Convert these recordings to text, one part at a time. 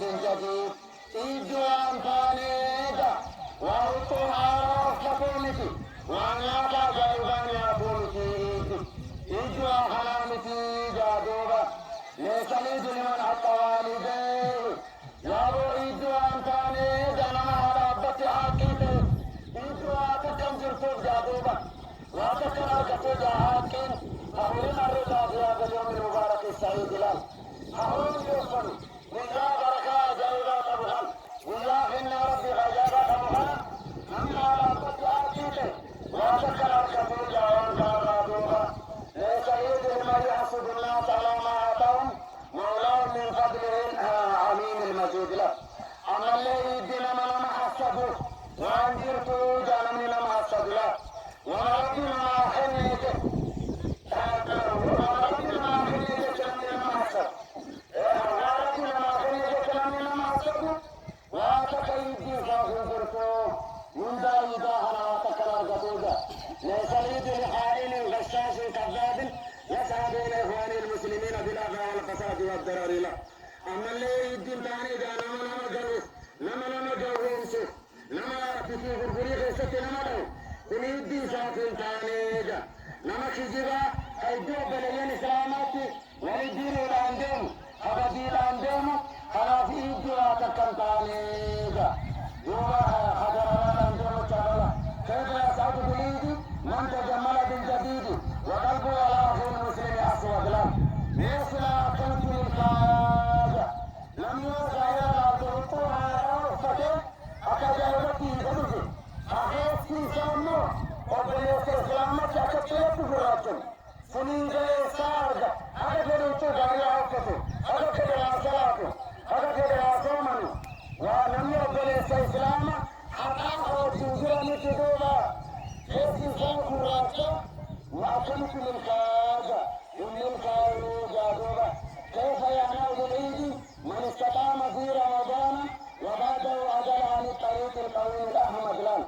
بن جديد إجوان فانيدا وارطها رفتونتي وانا جايبان يا بولتي إجوا حرامتي جادوبا ليس لي لمن حتى والديه يا بو إجوان فانيدا نما ربتي حقيقي إجوا تكن جرتوب جادوبا وتكن جرتوب حقين أولنا الرضا في هذا اليوم المبارك السعيد لنا أقول لكم ويا بركة جايبات أبوها ويا إن ربي غجابات أبوها أما ربك أكيد وذكر الكفور جاءوا كارادوها ليس يدري ما يحسد الناس على ما أتاهم مولاهم من فضله العميم المجيد له أما اللي يدينا من ما حسدوا وأنجرتوا جانا من ما حسد له وربنا ما حنيته وربنا ما حنيته من ما حسد ليس اليد لحائل غشاش كذاب يسعى بين اخوان المسلمين بالاذى والفساد والضرر له اما اللي يدين ثاني ده لما جوهم لما في غرغري غيست لما لو كل يدين ساكن ثاني ده لما كجبا هيدو بلين اسلاماتي ولدين عندهم خبديل عندهم خلاص يدوا تكن ثاني ده يوما خضر عندهم تعالى كيف يسعد بليدي من تجمل بالجديد وقلبه على اخي المسلم اسود له مثل كنت الفاجة لم يوسع الى تلقوها رفته اكجاوبتي بدوجي اخيتي سامو وبليس اسلامك اكتلت فراتم سنيجا سارد اكتلت غاريا وكتو اكتلت صلاته اكتلت صومني ولم يبليس اسلامك حتى وتوجرني تدوبا كيف فراتم وأكلت للكاجة إن الكاجة جادوبة كيف يعنى بالعيد من استقام في رمضان وبعده أجل عن الطريق القويم الأحمد لن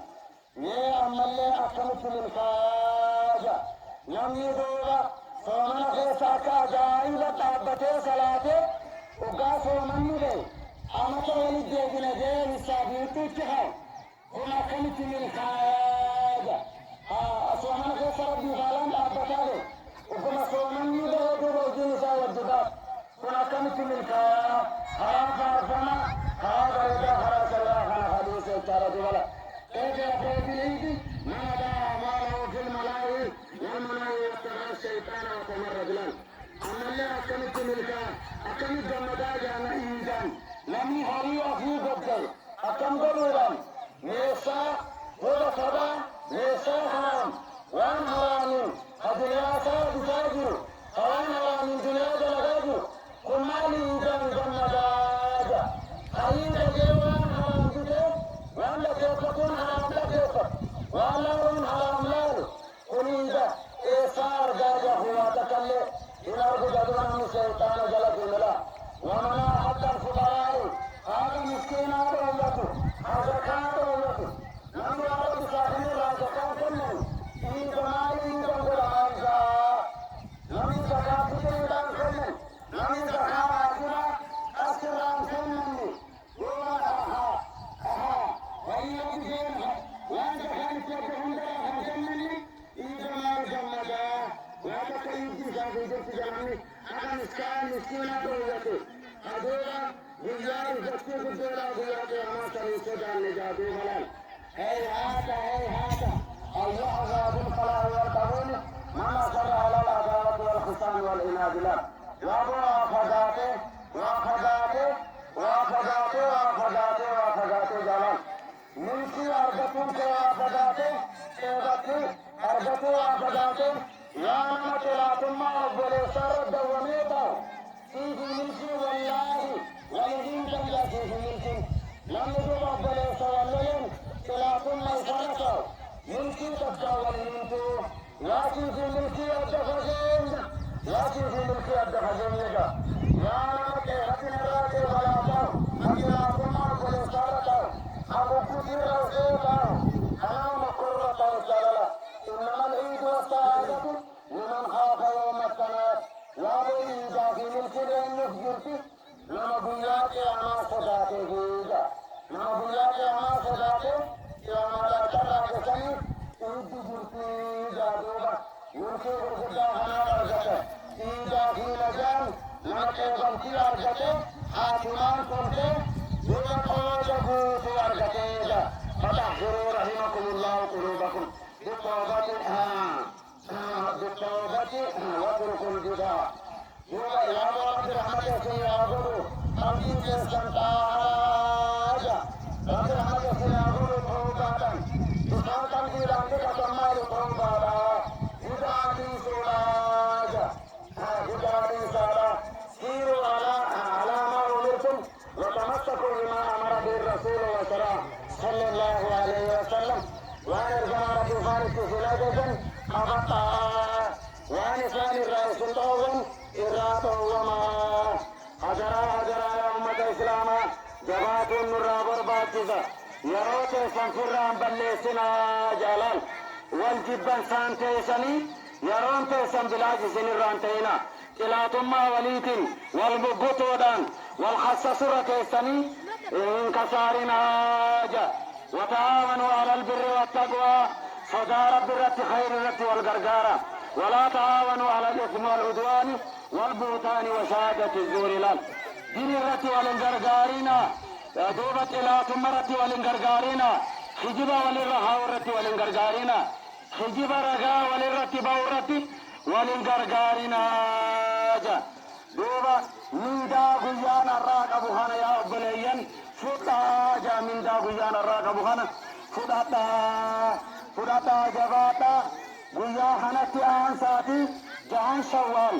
يا أما اللي أكلت للكاجة لم يدوبة صومنا خيساكا جائبة تابتي صلاته وقاسوا من نبي أما تولد جيبنا جيب السابيوتو تخاو هم أكلت للكاجة أصومنا خيسا ربي فالان أبتالي وكما صومني بهدو بوجين ساوى الجباب كنا كمت منك حرام فارفنا هذا إذا خلاص الله خنا خليس التارة ولا كيف يقول بالإيدي ما دعا أعماله في الملاهي والملاهي واتبع الشيطان وتمرد لن أما اللي أكمت منك أكمت جمدا جانا إيجان لم يحريوا في قدر أكم قلوبا نيسا هو صدا نيسا حرام وان حرام الدنيا ساد تاجر وان حرام الدنيا دلغاجر كما لي جان جمداجا خير جوان حرام جده وان لكيفتون حرام لكيفت وان لون حرام لالو كنيدا إيسار جاجا هو تكلي إلى رجدنا من شيطان جلق ملا ومنا حتى الفقراء هذا مسكين هذا أولته هذا كان أولته لم يعرف ساكن الرازقان كله إذا ما يريد العزة لم يزكى فتر الآن كله لم يزكى عاجنا أسرع سنني وها وإن بجينها وأنت كانت يبدهم دراهم سنني إذا ما يجمدا وهذا كيف تجابي جبت جمعني أنا مسكينة أولته هذولا بيار جبت بدولا بيار أما سريسة جان نجابي ملال هيهات الله عذاب الفلاح والقبول ما سر على العداوة والخصام والعناد له وافداته جلال ملكي أربطون كوافداته أربطوا وافداته يا نمت لا ثم أفضل سر الدواميته فيه ملكي والله ولدين تنجا فيه ملكي لم يجب أفضل سوالين لا ثم يفرطه ملكي تتجاول منتو لكن في ملكي الدخزين لك يا نمت رتنا الراتي غلاطه أجلا ثم أفضل سارته أبو كثير روحيته أنا مقرة سلالة إنما العيد والسعادة لمن خاف يوم التناد يا بني إذا في ملك لأن يخجرتي لما بياتي أنا فيجا ما بياك ما صداته يا ما ترى جسمي إيدي جرتي جادوبا يمكن غرفة هنا أرجته إيدا في لجان من قوضمتي أرجته حاكمان كنته يوم قوضبوت أرجته فتحضروا رحمكم الله قلوبكم بالتوبة واتركوا الجدال يوم يا رب رحمتك سيعبدوا قلبي تستنتاج رب رحمتك سيعبدوا توبة تسعة في رحمتك تمال توبة جدالي سولاج جدالي سارا سيروا على ما أمرتم وتمسكوا بما أمر به الرسول وشرع صلى الله عليه وسلم وأرجع ربي فارس سلاجة أبطأ ونسان الرئيس الأول إراته وما حجرا يا أمة الإسلام جبات النرى برباتزة يروت سنفران بلسنا جلال والجبن سانتيسني يرون تيسن بلاج سنران تينا كلاتما وليت والبطودان والخصصرة تيسني انكسارنا جا وتعاونوا على البر والتقوى صدى رب الرت خير الرت والغرغارة ولا تعاونوا على الإثم والعدوان والبهتان وشهادة الزور لال دين الرت والغرغارينا دوبت إلى ثم رت والغرغارينا خجبا وللرها الرت والغرغارينا خجبا رغا وللرت باورت والغرغارينا جا دوبا ميدا غيان الراق أبو هانا يا أبليين فتا جا ميدا غيان الراق أبو هانا فتا جباتا غيا هنتي آنساتي جهان شوال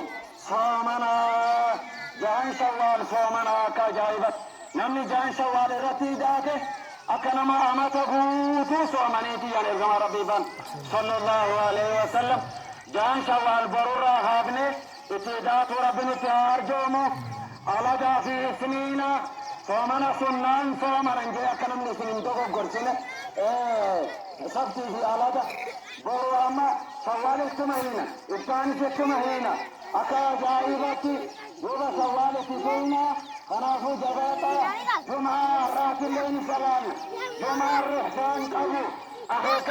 صومنا كجايبت نمني جهان شوال الرتي جاته أكنما أمت غوتو صومنيتي يعني إرغم ربي بان صلى الله عليه وسلم جهان شوال برورا هابني اتدات ربنا تارجومو على في سنين صومنا سنان صومنا انجي أكنم سنين دوغو قرسنة سبتي في علاجة برو أما سوالي تمهينا إبتاني تمهينا أكا جائبتي دوغا سوالي تسينا خنافو جباتا جمعة رات الليل سلام جمعة الرحسان قبو أخي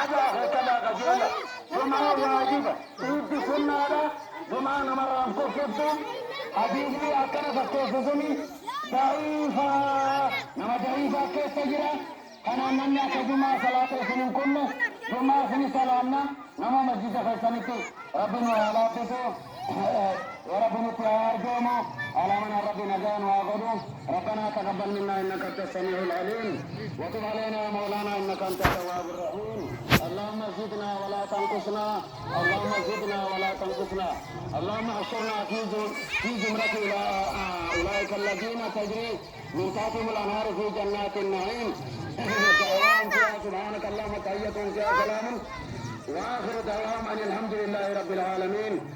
كذا قجولة جمعة واجبة إيدي سنة جمعة نمر أنكو سبتو حديثي أكنا فتوسسني ضعيفة نما ضعيفة كيف تجرى أنا نمي أكا جمعة صلاة سنين كله جمعة سنين سلامنا نما مسجد فسنتي ربنا وعلاتكو وربنا تيارجومو على من ربنا جان وعقدو ربنا تقبل منا إنك أنت السميع العليم وتب علينا يا مولانا إنك أنت التواب الرحيم اللهم زدنا ولا تنقصنا اللهم زدنا ولا تنقصنا اللهم احشرنا في زمرة أولئك الذين تجري من تحتهم الأنهار في جنات النعيم دعواهم فيها سبحانك اللهم تحية فيها سلام وآخر دعواهم أن الحمد لله رب العالمين